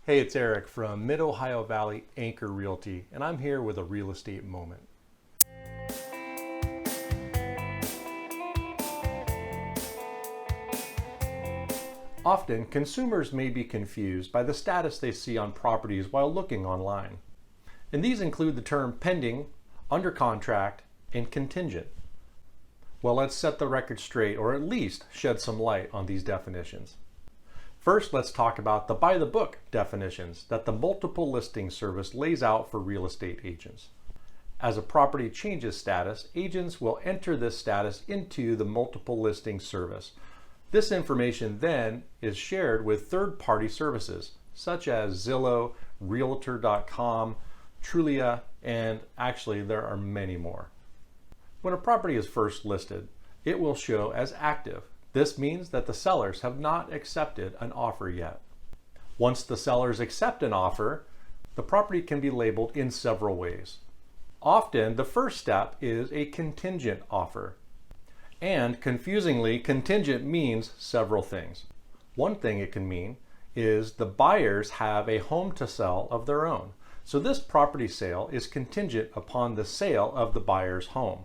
Hey, it's Eric from Mid-Ohio Valley Anchor Realty, and I'm here with a real estate moment. Often, consumers may be confused by the status they see on properties while looking online. And these include the term pending, under contract, and contingent. Well, let's set the record straight, or at least shed some light on these definitions. First, let's talk about the by-the-book definitions that the multiple listing service lays out for real estate agents. As a property changes status, agents will enter this status into the multiple listing service. This information then is shared with third-party services such as Zillow, Realtor.com, Trulia, and actually there are many more. When a property is first listed, it will show as active. This means that the sellers have not accepted an offer yet. Once the sellers accept an offer, the property can be labeled in several ways. Often, the first step is a contingent offer. And confusingly, contingent means several things. One thing it can mean is the buyers have a home to sell of their own. So this property sale is contingent upon the sale of the buyer's home.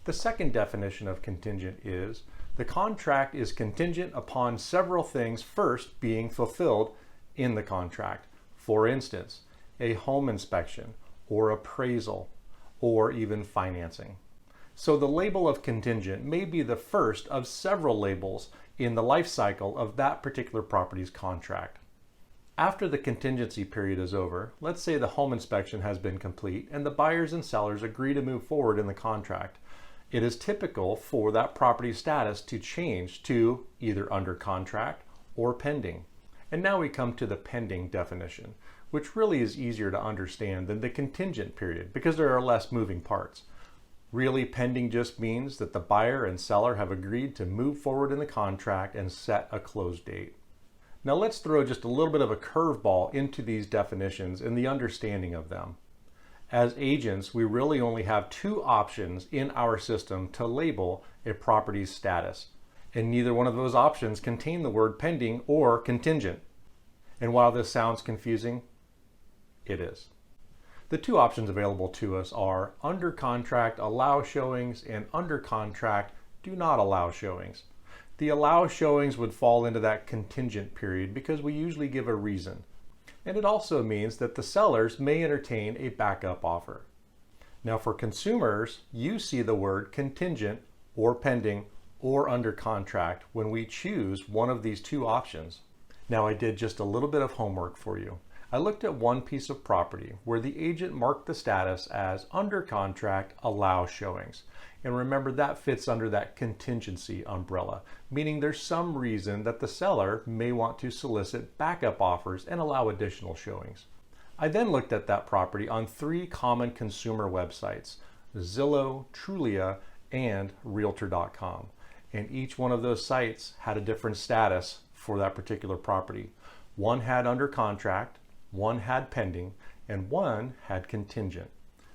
The second definition of contingent is the contract is contingent upon several things first being fulfilled in the contract. For instance, a home inspection or appraisal or even financing. So the label of contingent may be the first of several labels in the life cycle of that particular property's contract. After the contingency period is over, let's say the home inspection has been complete and the buyers and sellers agree to move forward in the contract. It is typical for that property status to change to either under contract or pending. And now we come to the pending definition, which really is easier to understand than the contingent period because there are less moving parts. Really, pending just means that the buyer and seller have agreed to move forward in the contract and set a close date. Now let's throw just a little bit of a curveball into these definitions and the understanding of them. As agents, we really only have two options in our system to label a property's status, and neither one of those options contain the word pending or contingent. And while this sounds confusing, it is. The two options available to us are under contract allow showings and under contract do not allow showings. The allow showings would fall into that contingent period because we usually give a reason. And it also means that the sellers may entertain a backup offer. Now for consumers, you see the word contingent or pending or under contract when we choose one of these two options. Now I did just a little bit of homework for you. I looked at one piece of property where the agent marked the status as under contract allow showings. And remember, that fits under that contingency umbrella, meaning there's some reason that the seller may want to solicit backup offers and allow additional showings. I then looked at that property on three common consumer websites, Zillow, Trulia, and Realtor.com. And each one of those sites had a different status for that particular property. One had under contract, one had pending, and one had contingent.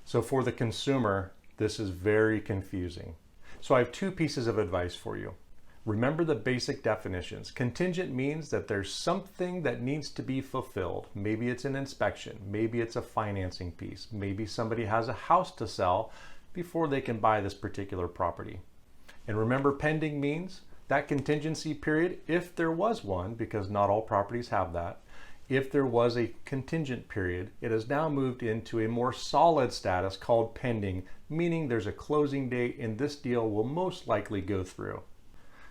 So for the consumer, this is very confusing. So I have two pieces of advice for you. Remember the basic definitions. Contingent means that there's something that needs to be fulfilled. Maybe it's an inspection, maybe it's a financing piece, maybe somebody has a house to sell before they can buy this particular property. And remember, pending means that contingency period, if there was one, because not all properties have that, if there was a contingent period, it has now moved into a more solid status called pending, meaning there's a closing date and this deal will most likely go through.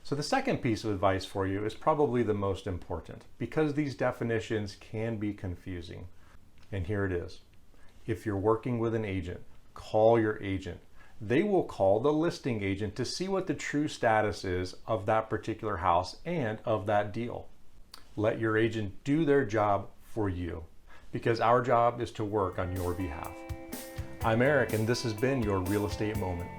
So the second piece of advice for you is probably the most important because these definitions can be confusing. And here it is. If you're working with an agent, call your agent. They will call the listing agent to see what the true status is of that particular house and of that deal. Let your agent do their job for you because our job is to work on your behalf. I'm Eric, and this has been your Real Estate Moment.